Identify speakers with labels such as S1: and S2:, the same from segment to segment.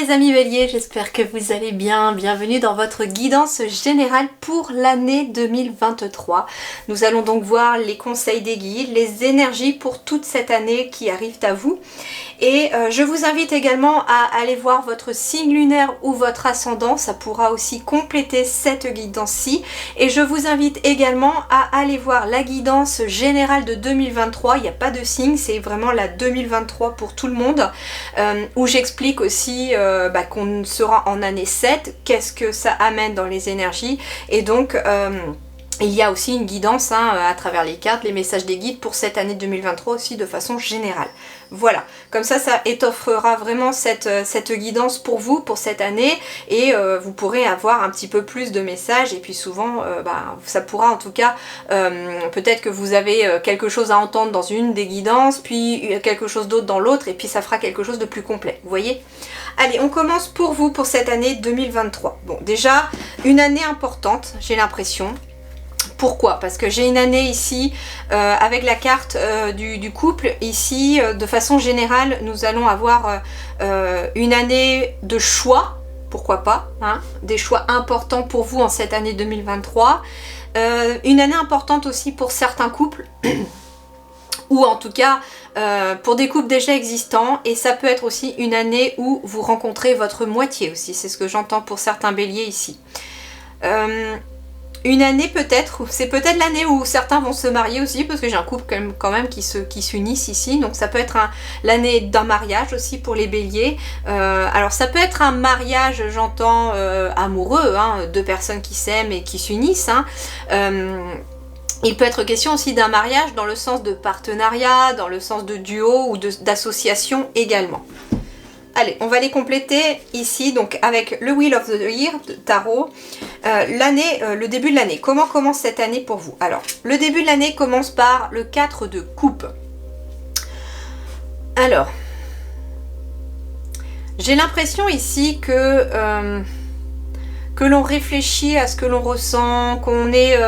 S1: les amis béliers, j'espère que vous allez bien. Bienvenue dans votre guidance générale pour l'année 2023. Nous allons donc voir les conseils des guides, les énergies pour toute cette année qui arrivent à vous. Et je vous invite également à aller voir votre signe lunaire ou votre ascendant, ça pourra aussi compléter cette guidance-ci. Et je vous invite également à aller voir la guidance générale de 2023, il n'y a pas de signe, c'est vraiment la 2023 pour tout le monde, où j'explique aussi qu'on sera en année 7, qu'est-ce que ça amène dans les énergies, et donc il y a aussi une guidance à travers les cartes, les messages des guides pour cette année 2023 aussi de façon générale. Voilà, comme ça étoffera vraiment cette guidance pour vous, pour cette année, et vous pourrez avoir un petit peu plus de messages, et puis souvent, ça pourra en tout cas, peut-être que vous avez quelque chose à entendre dans une des guidances, puis quelque chose d'autre dans l'autre, et puis ça fera quelque chose de plus complet, vous voyez ? Allez, on commence pour vous pour cette année 2023. Bon, déjà, une année importante, j'ai l'impression. Pourquoi? Parce que j'ai une année ici avec la carte du couple. Ici, de façon générale, nous allons avoir une année de choix. Pourquoi pas, hein, des choix importants pour vous en cette année 2023. Une année importante aussi pour certains couples. Ou en tout cas pour des couples déjà existants, et ça peut être aussi une année où vous rencontrez votre moitié aussi, c'est ce que j'entends pour certains béliers ici. Une année peut-être, c'est peut-être l'année où certains vont se marier aussi, parce que j'ai un couple quand même qui s'unissent ici, donc ça peut être l'année d'un mariage aussi pour les béliers. Alors ça peut être un mariage, j'entends, amoureux, hein, deux personnes qui s'aiment et qui s'unissent, hein. Il peut être question aussi d'un mariage dans le sens de partenariat, dans le sens de duo ou d'association également. Allez, on va les compléter ici, donc avec le Wheel of the Year de Tarot. Le début de l'année. Comment commence cette année pour vous? Alors, le début de l'année commence par le 4 de coupe. Alors, j'ai l'impression ici que l'on réfléchit à ce que l'on ressent, qu'on est...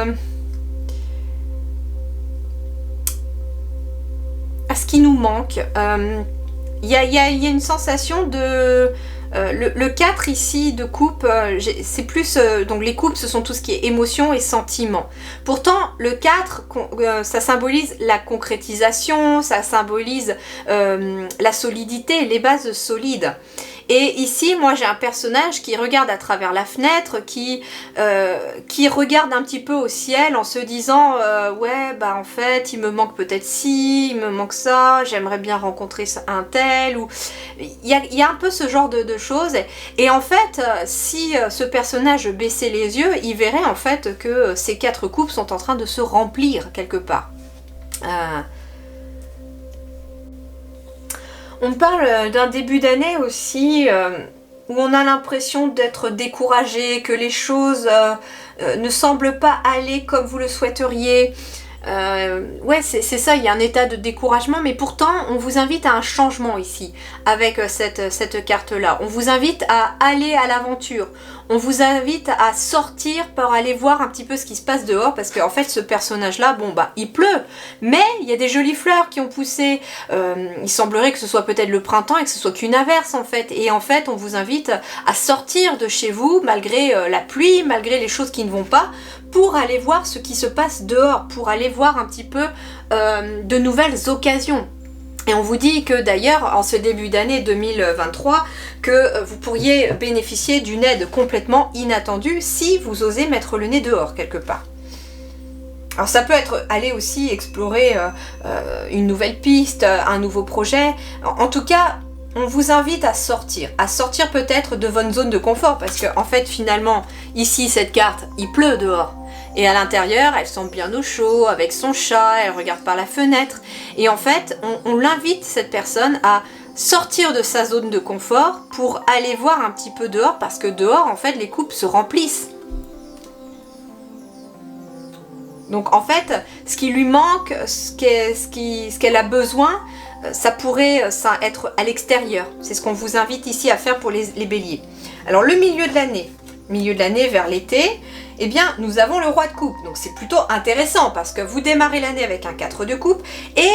S1: à ce qui nous manque. Il y a une sensation de... le 4 ici de coupe, c'est plus... donc les coupes, ce sont tout ce qui est émotion et sentiment. Pourtant, le 4, ça symbolise la concrétisation, ça symbolise la solidité, les bases solides. Et ici, moi, j'ai un personnage qui regarde à travers la fenêtre, qui regarde un petit peu au ciel en se disant en fait, il me manque peut-être ci, il me manque ça, j'aimerais bien rencontrer un tel, ou... Il y a un peu ce genre de choses. Et en fait, si ce personnage baissait les yeux, il verrait en fait que ces 4 coupes sont en train de se remplir quelque part. On parle d'un début d'année aussi où on a l'impression d'être découragé, que les choses ne semblent pas aller comme vous le souhaiteriez. Ouais, c'est ça, il y a un état de découragement, mais pourtant on vous invite à un changement ici avec cette carte-là. On vous invite à aller à l'aventure. On vous invite à sortir pour aller voir un petit peu ce qui se passe dehors, parce qu'en fait ce personnage-là, il pleut, mais il y a des jolies fleurs qui ont poussé. Il semblerait que ce soit peut-être le printemps et que ce soit qu'une averse en fait. Et en fait, on vous invite à sortir de chez vous malgré la pluie, malgré les choses qui ne vont pas, pour aller voir ce qui se passe dehors, pour aller voir un petit peu de nouvelles occasions. Et on vous dit que d'ailleurs, en ce début d'année 2023, que vous pourriez bénéficier d'une aide complètement inattendue si vous osez mettre le nez dehors quelque part. Alors ça peut être aller aussi explorer une nouvelle piste, un nouveau projet. En tout cas, on vous invite à sortir peut-être de votre zone de confort, parce que en fait finalement, ici cette carte, il pleut dehors. Et à l'intérieur, elle sent bien au chaud, avec son chat, elle regarde par la fenêtre. Et en fait, on l'invite, cette personne, à sortir de sa zone de confort pour aller voir un petit peu dehors, parce que dehors, en fait, les coupes se remplissent. Donc en fait, ce qui lui manque, ce qu'elle a besoin, ça pourrait être à l'extérieur. C'est ce qu'on vous invite ici à faire pour les béliers. Alors le milieu de l'année vers l'été, eh bien nous avons le roi de coupe. Donc c'est plutôt intéressant parce que vous démarrez l'année avec un 4 de coupe et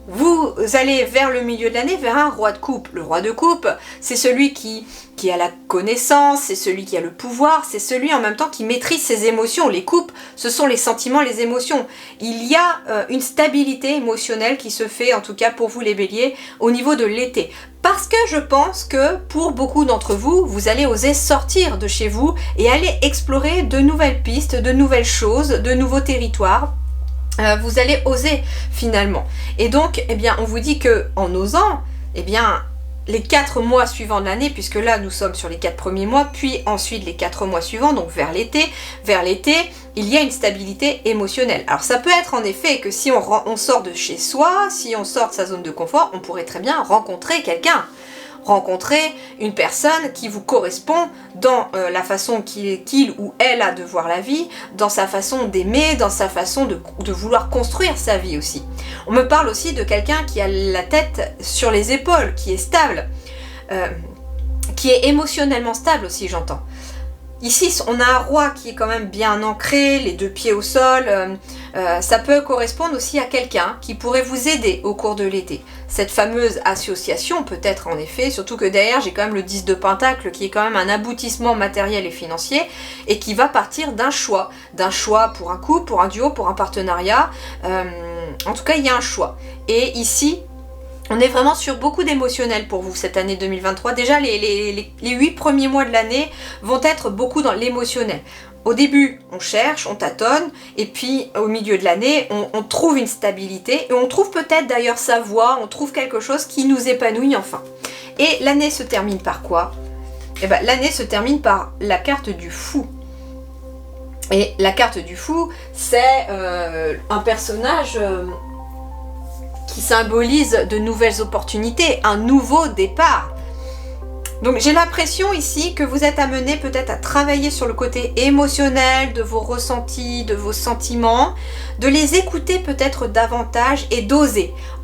S1: vous allez vers le milieu de l'année, vers un roi de coupe. Le roi de coupe, c'est celui qui a la connaissance, c'est celui qui a le pouvoir, c'est celui en même temps qui maîtrise ses émotions. Les coupes, ce sont les sentiments, les émotions. Il y a une stabilité émotionnelle qui se fait, en tout cas pour vous les béliers, au niveau de l'été. Parce que je pense que pour beaucoup d'entre vous, vous allez oser sortir de chez vous et aller explorer de nouvelles pistes, de nouvelles choses, de nouveaux territoires. Vous allez oser finalement. Et donc, eh bien, on vous dit que en osant, eh bien, les 4 mois suivants de l'année, puisque là nous sommes sur les 4 premiers mois, puis ensuite les 4 mois suivants, donc vers l'été, il y a une stabilité émotionnelle. Alors ça peut être en effet que si on sort de chez soi, si on sort de sa zone de confort, on pourrait très bien rencontrer quelqu'un. Rencontrer une personne qui vous correspond dans la façon qu'il ou elle a de voir la vie, dans sa façon d'aimer, dans sa façon de vouloir construire sa vie aussi. On me parle aussi de quelqu'un qui a la tête sur les épaules, qui est stable, qui est émotionnellement stable aussi, j'entends. Ici, on a un roi qui est quand même bien ancré, les 2 pieds au sol. Ça peut correspondre aussi à quelqu'un qui pourrait vous aider au cours de l'été. Cette fameuse association, peut-être en effet, surtout que derrière, j'ai quand même le 10 de Pentacle qui est quand même un aboutissement matériel et financier et qui va partir d'un choix pour un couple, pour un duo, pour un partenariat. En tout cas, il y a un choix. Et ici, on est vraiment sur beaucoup d'émotionnel pour vous cette année 2023. Déjà, les 8 premiers mois de l'année vont être beaucoup dans l'émotionnel. Au début, on cherche, on tâtonne, et puis au milieu de l'année, on trouve une stabilité, et on trouve peut-être d'ailleurs sa voie, on trouve quelque chose qui nous épanouit enfin. Et l'année se termine par quoi? Eh bien, l'année se termine par la carte du fou. Et la carte du fou, c'est un personnage qui symbolise de nouvelles opportunités, un nouveau départ. Donc j'ai l'impression ici que vous êtes amené peut-être à travailler sur le côté émotionnel de vos ressentis, de vos sentiments, de les écouter peut-être davantage et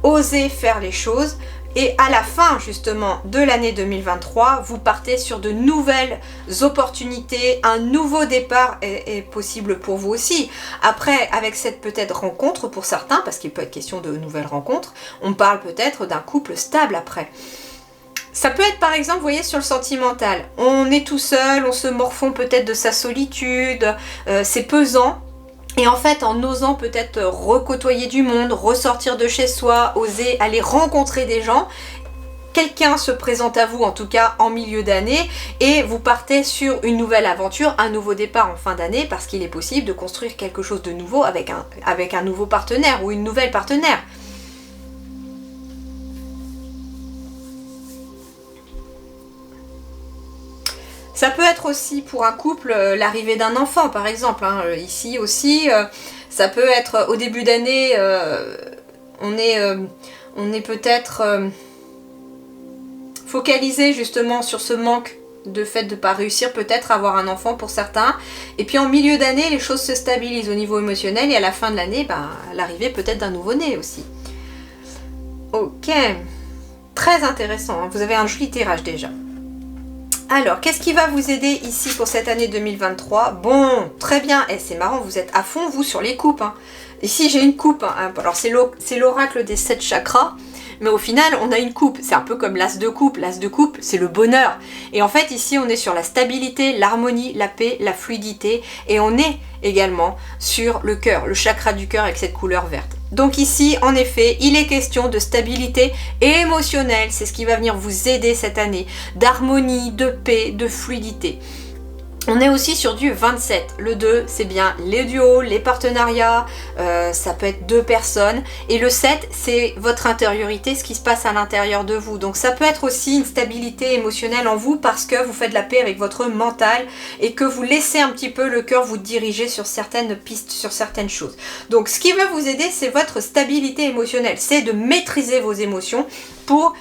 S1: oser faire les choses. Et à la fin justement de l'année 2023, vous partez sur de nouvelles opportunités, un nouveau départ est possible pour vous aussi. Après, avec cette peut-être rencontre pour certains, parce qu'il peut être question de nouvelles rencontres, on parle peut-être d'un couple stable après. Ça peut être par exemple, vous voyez, sur le sentimental. On est tout seul, on se morfond peut-être de sa solitude, c'est pesant. Et en fait, en osant peut-être recôtoyer du monde, ressortir de chez soi, oser aller rencontrer des gens, quelqu'un se présente à vous, en tout cas en milieu d'année, et vous partez sur une nouvelle aventure, un nouveau départ en fin d'année, parce qu'il est possible de construire quelque chose de nouveau avec un nouveau partenaire ou une nouvelle partenaire. Ça peut être aussi pour un couple l'arrivée d'un enfant par exemple, hein. Ici aussi, ça peut être au début d'année, on est peut-être focalisé justement sur ce manque de fait de ne pas réussir peut-être à avoir un enfant pour certains. Et puis en milieu d'année, les choses se stabilisent au niveau émotionnel et à la fin de l'année, l'arrivée peut-être d'un nouveau-né aussi. Ok, très intéressant, hein. Vous avez un joli tirage déjà. Alors, qu'est-ce qui va vous aider ici pour cette année 2023? Bon, très bien. Et c'est marrant, vous êtes à fond, vous, sur les coupes, hein. Ici, j'ai une coupe, hein. Alors, c'est l'oracle des 7 chakras. Mais au final, on a une coupe. C'est un peu comme l'as de coupe. L'as de coupe, c'est le bonheur. Et en fait, ici, on est sur la stabilité, l'harmonie, la paix, la fluidité. Et on est également sur le cœur, le chakra du cœur avec cette couleur verte. Donc ici, en effet, il est question de stabilité émotionnelle. C'est ce qui va venir vous aider cette année. D'harmonie, de paix, de fluidité. On est aussi sur du 27. Le 2, c'est bien les duos, les partenariats, ça peut être 2 personnes. Et le 7, c'est votre intériorité, ce qui se passe à l'intérieur de vous. Donc ça peut être aussi une stabilité émotionnelle en vous parce que vous faites la paix avec votre mental et que vous laissez un petit peu le cœur vous diriger sur certaines pistes, sur certaines choses. Donc ce qui va vous aider, c'est votre stabilité émotionnelle. C'est de maîtriser vos émotions pour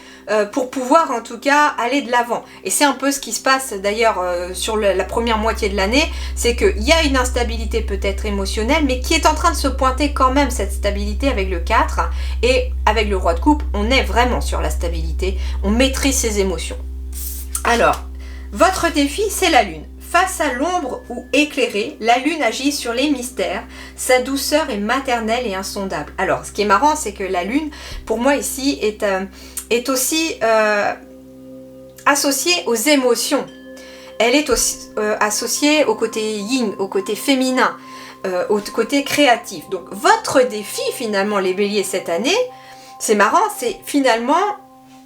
S1: pouvoir en tout cas aller de l'avant. Et c'est un peu ce qui se passe d'ailleurs sur la première moitié de l'année, c'est qu'il y a une instabilité peut-être émotionnelle, mais qui est en train de se pointer quand même, cette stabilité avec le 4, et avec le roi de coupe, on est vraiment sur la stabilité, on maîtrise ses émotions. Alors, votre défi, c'est la lune. face à l'ombre ou éclairée, la lune agit sur les mystères. Sa douceur est maternelle et insondable. Alors, ce qui est marrant, c'est que la lune, pour moi ici, est aussi associée aux émotions. Elle est aussi associée au côté yin, au côté féminin, au côté créatif. Donc, votre défi, finalement, les béliers, cette année, c'est marrant, c'est finalement...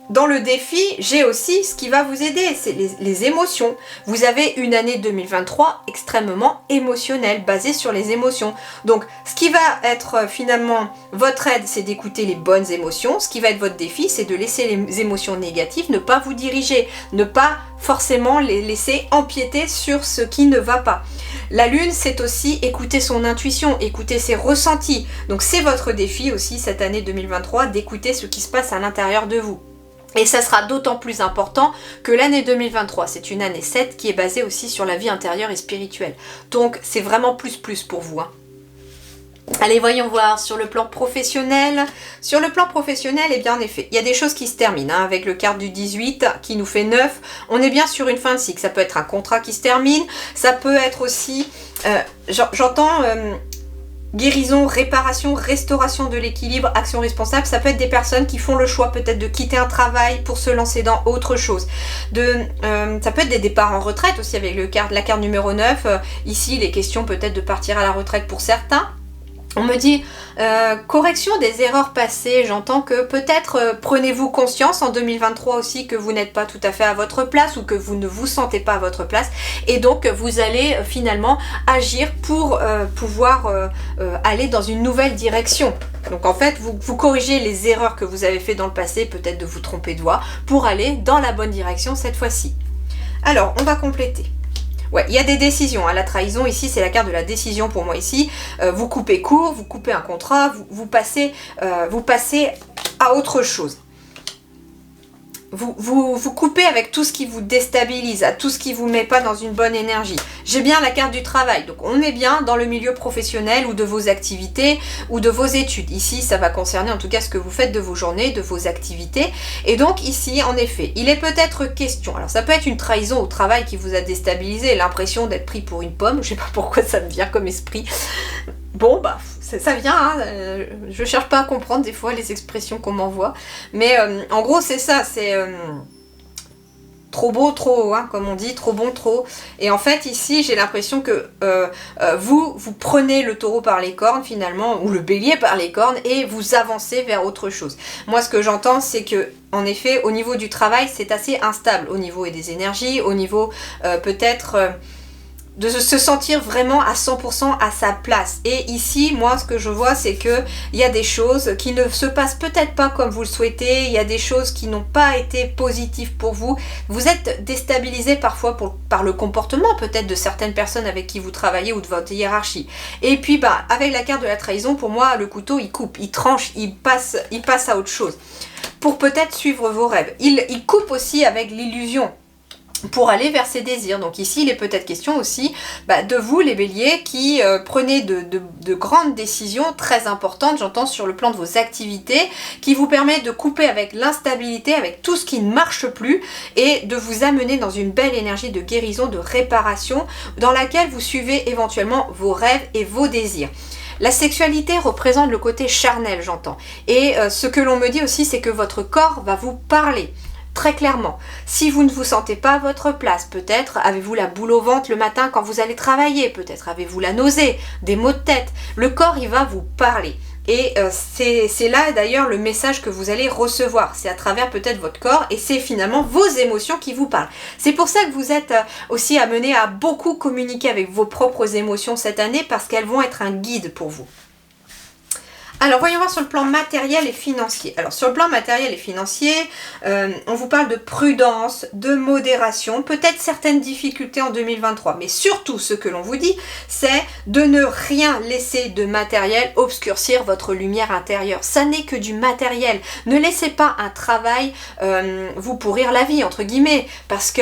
S1: Dans le défi, j'ai aussi ce qui va vous aider, c'est les émotions. Vous avez une année 2023 extrêmement émotionnelle, basée sur les émotions. Donc, ce qui va être finalement votre aide, c'est d'écouter les bonnes émotions. Ce qui va être votre défi, c'est de laisser les émotions négatives, ne pas vous diriger, ne pas forcément les laisser empiéter sur ce qui ne va pas. La lune, c'est aussi écouter son intuition, écouter ses ressentis. Donc, c'est votre défi aussi cette année 2023 d'écouter ce qui se passe à l'intérieur de vous. Et ça sera d'autant plus important que l'année 2023, c'est une année 7 qui est basée aussi sur la vie intérieure et spirituelle. Donc c'est vraiment plus pour vous. Allez, voyons voir sur le plan professionnel. Sur le plan professionnel, eh bien en effet, il y a des choses qui se terminent. Avec le quart du 18 qui nous fait 9, on est bien sur une fin de cycle. Ça peut être un contrat qui se termine, ça peut être aussi, j'entends... guérison, réparation, restauration de l'équilibre, action responsable, ça peut être des personnes qui font le choix peut-être de quitter un travail pour se lancer dans autre chose. Ça peut être des départs en retraite aussi avec la carte numéro 9. Ici, il est question peut-être de partir à la retraite pour certains. On me dit correction des erreurs passées, j'entends que peut-être prenez-vous conscience en 2023 aussi que vous n'êtes pas tout à fait à votre place ou que vous ne vous sentez pas à votre place et donc vous allez finalement agir pour pouvoir aller dans une nouvelle direction. Donc en fait vous corrigez les erreurs que vous avez faites dans le passé, peut-être de vous tromper de voie, pour aller dans la bonne direction cette fois-ci. Alors on va compléter. Ouais, il y a des décisions. La trahison, ici, c'est la carte de la décision pour moi ici. Vous coupez court, vous coupez un contrat, vous passez à autre chose. Vous coupez avec tout ce qui vous déstabilise, à tout ce qui vous met pas dans une bonne énergie. J'ai bien la carte du travail, donc on est bien dans le milieu professionnel ou de vos activités ou de vos études. Ici, ça va concerner en tout cas ce que vous faites de vos journées, de vos activités. Et donc ici, en effet, il est peut-être question, alors ça peut être une trahison au travail qui vous a déstabilisé, l'impression d'être pris pour une pomme, je sais pas pourquoi ça me vient comme esprit. Bon, bah, ça vient, hein, je cherche pas à comprendre des fois les expressions qu'on m'envoie, mais en gros c'est ça, c'est trop beau, trop haut, hein, comme on dit, trop bon, trop. Et en fait ici j'ai l'impression que vous prenez le taureau par les cornes finalement, ou le bélier par les cornes, et vous avancez vers autre chose. Moi ce que j'entends c'est que en effet au niveau du travail c'est assez instable, au niveau des énergies, au niveau peut-être... de se sentir vraiment à 100% à sa place. Et ici, moi, ce que je vois, c'est que il y a des choses qui ne se passent peut-être pas comme vous le souhaitez, il y a des choses qui n'ont pas été positives pour vous. Vous êtes déstabilisé parfois par le comportement peut-être de certaines personnes avec qui vous travaillez ou de votre hiérarchie. Et puis, bah, avec la carte de la trahison, pour moi, le couteau, il coupe, il tranche, il passe à autre chose. Pour peut-être suivre vos rêves. Il coupe aussi avec l'illusion, pour aller vers ses désirs. Donc ici, il est peut-être question aussi de vous, les béliers, qui prenez de grandes décisions très importantes, j'entends sur le plan de vos activités, qui vous permettent de couper avec l'instabilité, avec tout ce qui ne marche plus, et de vous amener dans une belle énergie de guérison, de réparation, dans laquelle vous suivez éventuellement vos rêves et vos désirs. La sexualité représente le côté charnel, j'entends. Et ce que l'on me dit aussi, c'est que votre corps va vous parler. Très clairement, si vous ne vous sentez pas à votre place, peut-être avez-vous la boule au ventre le matin quand vous allez travailler, peut-être avez-vous la nausée, des maux de tête, le corps il va vous parler. Et c'est là d'ailleurs le message que vous allez recevoir, c'est à travers peut-être votre corps et c'est finalement vos émotions qui vous parlent. C'est pour ça que vous êtes aussi amené à beaucoup communiquer avec vos propres émotions cette année parce qu'elles vont être un guide pour vous. Alors, voyons voir sur le plan matériel et financier. Alors, sur le plan matériel et financier, on vous parle de prudence, de modération, peut-être certaines difficultés en 2023. Mais surtout, ce que l'on vous dit, c'est de ne rien laisser de matériel obscurcir votre lumière intérieure. Ça n'est que du matériel. Ne laissez pas un travail vous pourrir la vie, entre guillemets, parce que...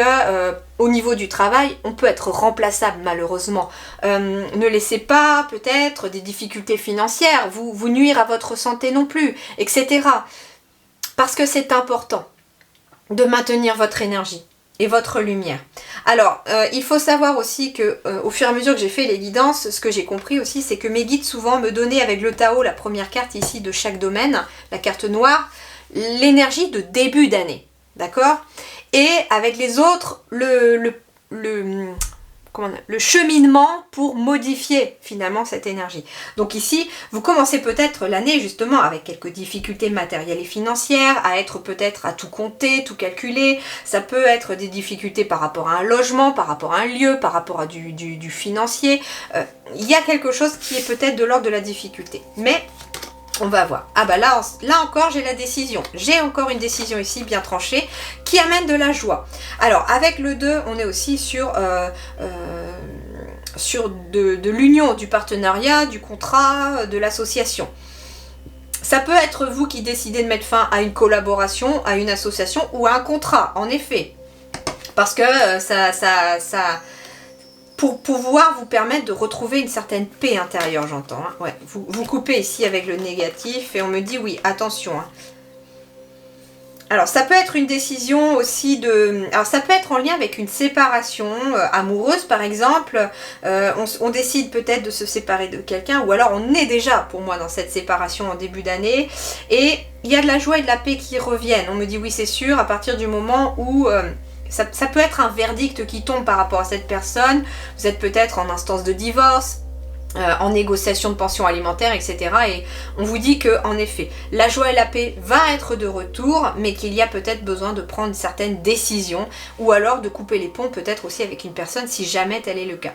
S1: au niveau du travail, on peut être remplaçable malheureusement. Ne laissez pas peut-être des difficultés financières vous nuire à votre santé non plus, etc. Parce que c'est important de maintenir votre énergie. et votre lumière. Alors, il faut savoir aussi que au fur et à mesure que j'ai fait les guidances, ce que j'ai compris aussi, c'est que mes guides souvent me donnaient avec le Tao, la première carte ici de chaque domaine, la carte noire, l'énergie de début d'année, d'accord? Et avec les autres, le cheminement pour modifier finalement cette énergie. Donc ici, vous commencez peut-être l'année justement avec quelques difficultés matérielles et financières, à être peut-être à tout compter, tout calculer. Ça peut être des difficultés par rapport à un logement, par rapport à un lieu, par rapport à du financier. Il y a quelque chose qui est peut-être de l'ordre de la difficulté. Mais on va voir. Ah bah là encore j'ai la décision. J'ai encore une décision ici bien tranchée qui amène de la joie. Alors avec le 2, on est aussi sur de l'union, du partenariat, du contrat, de l'association. Ça peut être vous qui décidez de mettre fin à une collaboration, à une association ou à un contrat, en effet. Parce que pour pouvoir vous permettre de retrouver une certaine paix intérieure, j'entends. Hein. Ouais, vous coupez ici avec le négatif et on me dit oui, attention. Hein. Alors ça peut être une décision aussi de... Alors ça peut être en lien avec une séparation amoureuse par exemple. On décide peut-être de se séparer de quelqu'un ou alors on est déjà pour moi dans cette séparation en début d'année. Et il y a de la joie et de la paix qui reviennent. On me dit oui c'est sûr à partir du moment où... Ça peut être un verdict qui tombe par rapport à cette personne. Vous êtes peut-être en instance de divorce, en négociation de pension alimentaire, etc. Et on vous dit que, en effet, la joie et la paix va être de retour, mais qu'il y a peut-être besoin de prendre certaines décisions, ou alors de couper les ponts peut-être aussi avec une personne si jamais tel est le cas.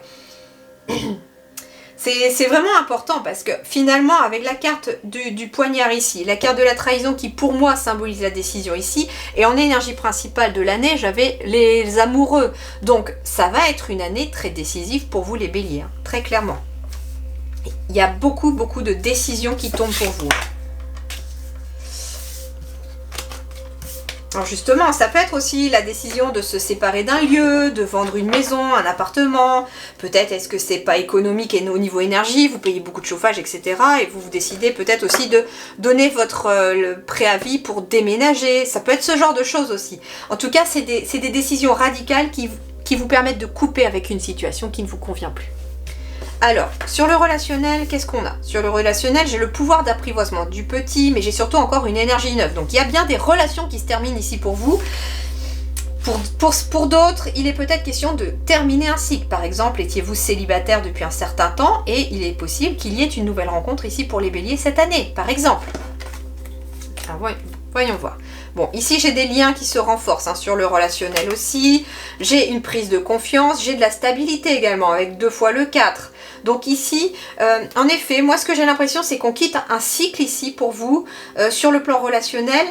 S1: C'est vraiment important parce que finalement avec la carte du poignard ici, la carte de la trahison qui pour moi symbolise la décision ici, et en énergie principale de l'année j'avais les amoureux. Donc ça va être une année très décisive pour vous les béliers, hein, très clairement. Il y a beaucoup de décisions qui tombent pour vous. Alors justement, ça peut être aussi la décision de se séparer d'un lieu, de vendre une maison, un appartement. Peut-être est-ce que c'est pas économique et au niveau énergie, vous payez beaucoup de chauffage, etc. Et vous décidez peut-être aussi de donner votre le préavis pour déménager. Ça peut être ce genre de choses aussi. En tout cas, c'est des décisions radicales qui vous permettent de couper avec une situation qui ne vous convient plus. Alors, sur le relationnel, qu'est-ce qu'on a? Sur le relationnel, j'ai le pouvoir d'apprivoisement du petit, mais j'ai surtout encore une énergie neuve. Donc, il y a bien des relations qui se terminent ici pour vous. Pour d'autres, il est peut-être question de terminer un cycle. Par exemple, étiez-vous célibataire depuis un certain temps et il est possible qu'il y ait une nouvelle rencontre ici pour les béliers cette année, par exemple. Alors, voyons voir. Bon, ici j'ai des liens qui se renforcent hein, sur le relationnel aussi. J'ai une prise de confiance, j'ai de la stabilité également avec 2 fois le 4. Donc ici, en effet, moi ce que j'ai l'impression c'est qu'on quitte un cycle ici pour vous sur le plan relationnel.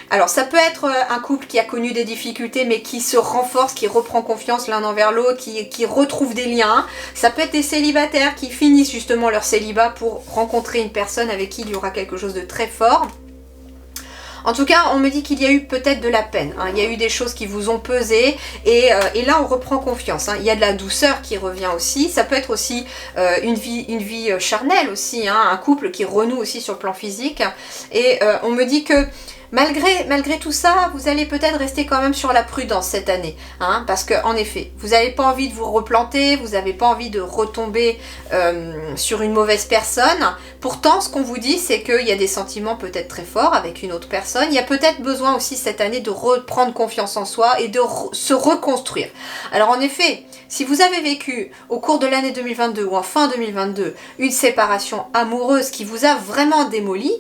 S1: Alors ça peut être un couple qui a connu des difficultés mais qui se renforce, qui reprend confiance l'un envers l'autre, qui retrouve des liens. Ça peut être des célibataires qui finissent justement leur célibat pour rencontrer une personne avec qui il y aura quelque chose de très fort. En tout cas, on me dit qu'il y a eu peut-être de la peine. Hein. Il y a eu des choses qui vous ont pesé et là, on reprend confiance. Hein. Il y a de la douceur qui revient aussi. Ça peut être aussi une vie charnelle aussi. Hein. Un couple qui renoue aussi sur le plan physique. Et on me dit que malgré tout ça, vous allez peut-être rester quand même sur la prudence cette année. Hein, parce qu'en effet, vous n'avez pas envie de vous replanter, vous n'avez pas envie de retomber sur une mauvaise personne. Pourtant, ce qu'on vous dit, c'est qu'il y a des sentiments peut-être très forts avec une autre personne. Il y a peut-être besoin aussi cette année de reprendre confiance en soi et de se reconstruire. Alors en effet, si vous avez vécu au cours de l'année 2022 ou en fin 2022 une séparation amoureuse qui vous a vraiment démoli,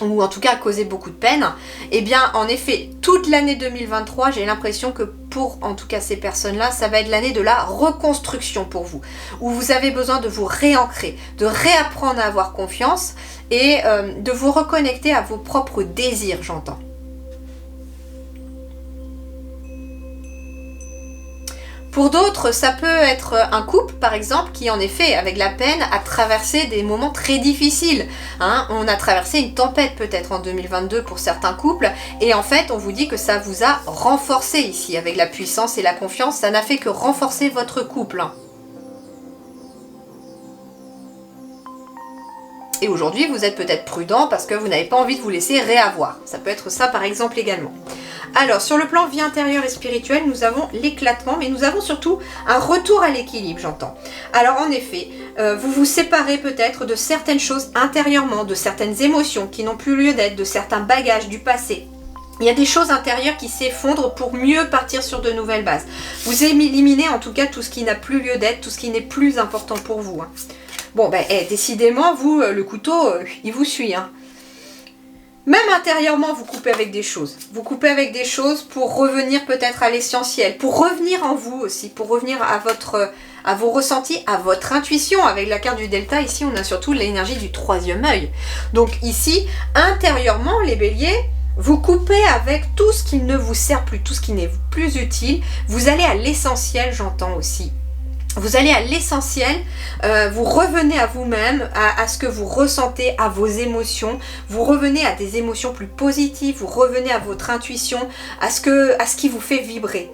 S1: ou en tout cas causé beaucoup de peine, et bien en effet toute l'année 2023 j'ai l'impression que pour en tout cas ces personnes-là ça va être l'année de la reconstruction pour vous, où vous avez besoin de vous réancrer, de réapprendre à avoir confiance et de vous reconnecter à vos propres désirs, j'entends. Pour d'autres, ça peut être un couple, par exemple, qui en effet, avec la peine, a traversé des moments très difficiles. Hein. On a traversé une tempête peut-être en 2022 pour certains couples, et en fait, on vous dit que ça vous a renforcé ici, avec la puissance et la confiance, ça n'a fait que renforcer votre couple. Hein. Et aujourd'hui, vous êtes peut-être prudent parce que vous n'avez pas envie de vous laisser réavoir. Ça peut être ça, par exemple, également. Alors, sur le plan vie intérieure et spirituelle, nous avons l'éclatement, mais nous avons surtout un retour à l'équilibre, j'entends. Alors, en effet, vous vous séparez peut-être de certaines choses intérieurement, de certaines émotions qui n'ont plus lieu d'être, de certains bagages du passé. Il y a des choses intérieures qui s'effondrent pour mieux partir sur de nouvelles bases. Vous éliminez en tout cas tout ce qui n'a plus lieu d'être, tout ce qui n'est plus important pour vous. Hein. Bon, ben, décidément, vous, le couteau, il vous suit. Hein. Même intérieurement, vous coupez avec des choses. Vous coupez avec des choses pour revenir peut-être à l'essentiel, pour revenir en vous aussi, pour revenir à vos ressentis, à votre intuition. Avec la carte du delta, ici, on a surtout l'énergie du troisième œil. Donc ici, intérieurement, les béliers, vous coupez avec tout ce qui ne vous sert plus, tout ce qui n'est plus utile. Vous allez à l'essentiel, j'entends aussi. Vous allez à l'essentiel, vous revenez à vous-même, à ce que vous ressentez, à vos émotions. Vous revenez à des émotions plus positives, vous revenez à votre intuition, à ce qui vous fait vibrer.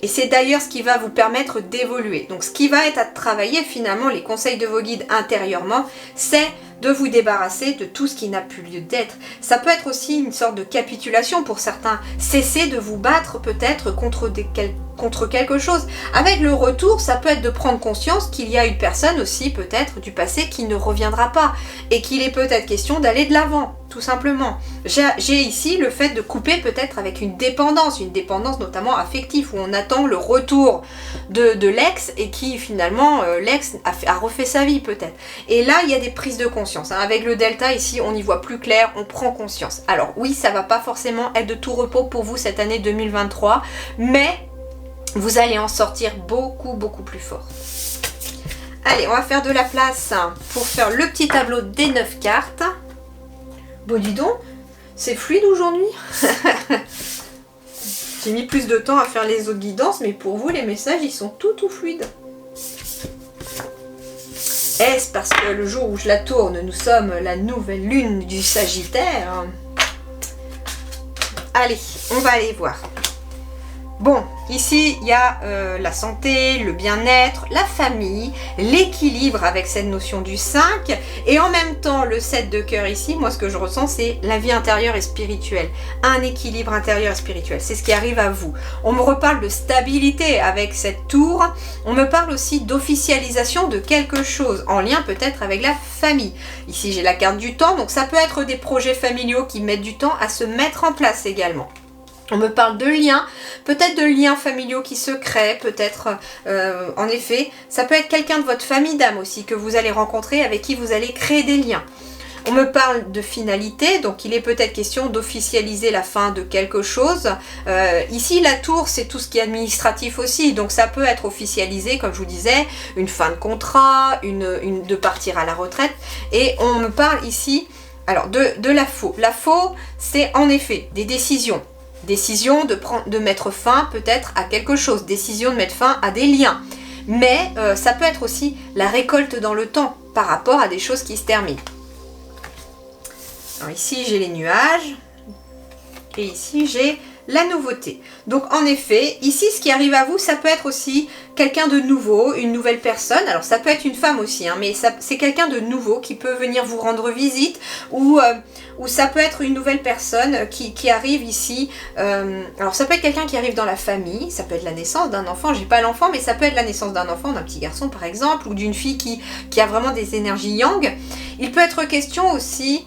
S1: Et c'est d'ailleurs ce qui va vous permettre d'évoluer. Donc ce qui va être à travailler finalement, les conseils de vos guides intérieurement, c'est de vous débarrasser de tout ce qui n'a plus lieu d'être. Ça peut être aussi une sorte de capitulation pour certains. Cessez de vous battre peut-être contre quelque chose. Avec le retour, ça peut être de prendre conscience qu'il y a une personne aussi peut-être du passé qui ne reviendra pas et qu'il est peut-être question d'aller de l'avant, tout simplement. J'ai ici le fait de couper peut-être avec une dépendance notamment affective où on attend le retour de l'ex et qui finalement l'ex a refait sa vie peut-être. Et là il y a des prises de conscience. Hein. Avec le delta ici on y voit plus clair, on prend conscience. Alors oui, ça va pas forcément être de tout repos pour vous cette année 2023, mais vous allez en sortir beaucoup plus fort. Allez, on va faire de la place pour faire le petit tableau des 9 cartes. Bon, dis donc, c'est fluide aujourd'hui. J'ai mis plus de temps à faire les autres guidances, mais pour vous, les messages, ils sont tout fluides. Est-ce parce que le jour où je la tourne, nous sommes la nouvelle lune du Sagittaire? Allez, on va aller voir. Bon, ici, il y a la santé, le bien-être, la famille, l'équilibre avec cette notion du 5. Et en même temps, le 7 de cœur ici, moi, ce que je ressens, c'est la vie intérieure et spirituelle. Un équilibre intérieur et spirituel. C'est ce qui arrive à vous. On me reparle de stabilité avec cette tour. On me parle aussi d'officialisation de quelque chose, en lien peut-être avec la famille. Ici, j'ai la carte du temps, donc ça peut être des projets familiaux qui mettent du temps à se mettre en place également. On me parle de liens, peut-être de liens familiaux qui se créent, peut-être, en effet, ça peut être quelqu'un de votre famille d'âme aussi que vous allez rencontrer, avec qui vous allez créer des liens. On me parle de finalité, donc il est peut-être question d'officialiser la fin de quelque chose. Ici, la tour, c'est tout ce qui est administratif aussi, donc ça peut être officialisé, comme je vous disais, une fin de contrat, de partir à la retraite. Et on me parle ici, alors, de la faux. La faux, c'est en effet des décisions. Décision de mettre fin peut-être à quelque chose, décision de mettre fin à des liens. Mais ça peut être aussi la récolte dans le temps par rapport à des choses qui se terminent. Alors ici j'ai les nuages et ici j'ai la nouveauté. Donc en effet, ici ce qui arrive à vous, ça peut être aussi quelqu'un de nouveau, une nouvelle personne. Alors ça peut être une femme aussi, hein, mais c'est quelqu'un de nouveau qui peut venir vous rendre visite ou ça peut être une nouvelle personne qui arrive ici. Alors ça peut être quelqu'un qui arrive dans la famille, ça peut être la naissance d'un enfant, j'ai pas l'enfant, mais ça peut être la naissance d'un enfant, d'un petit garçon par exemple, ou d'une fille qui a vraiment des énergies yang. Il peut être question aussi...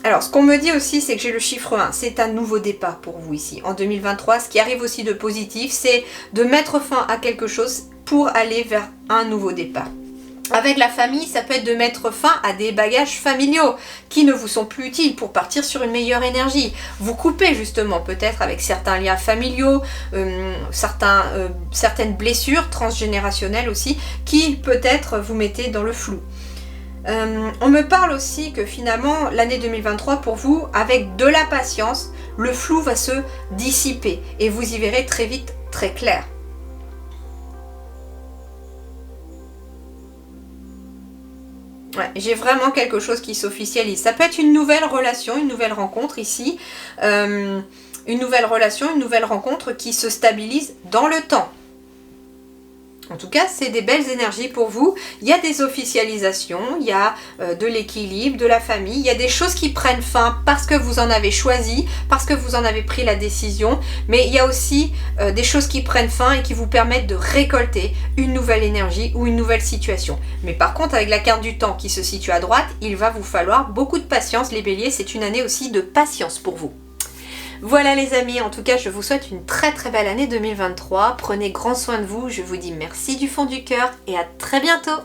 S1: alors, ce qu'on me dit aussi, c'est que j'ai le chiffre 1. C'est un nouveau départ pour vous ici. En 2023, ce qui arrive aussi de positif, c'est de mettre fin à quelque chose pour aller vers un nouveau départ. Avec la famille, ça peut être de mettre fin à des bagages familiaux qui ne vous sont plus utiles pour partir sur une meilleure énergie. Vous coupez justement peut-être avec certains liens familiaux, certaines blessures transgénérationnelles aussi, qui peut-être vous mettez dans le flou. On me parle aussi que finalement l'année 2023 pour vous, avec de la patience, le flou va se dissiper et vous y verrez très vite très clair. Ouais, j'ai vraiment quelque chose qui s'officialise. Ça peut être une nouvelle relation, une nouvelle rencontre ici, une nouvelle relation, une nouvelle rencontre qui se stabilise dans le temps. En tout cas, c'est des belles énergies pour vous. Il y a des officialisations, il y a de l'équilibre, de la famille, il y a des choses qui prennent fin parce que vous en avez choisi, parce que vous en avez pris la décision, mais il y a aussi des choses qui prennent fin et qui vous permettent de récolter une nouvelle énergie ou une nouvelle situation. Mais par contre, avec la carte du temps qui se situe à droite, il va vous falloir beaucoup de patience, les béliers. C'est une année aussi de patience pour vous. Voilà les amis, en tout cas je vous souhaite une très très belle année 2023. Prenez grand soin de vous, je vous dis merci du fond du cœur et à très bientôt.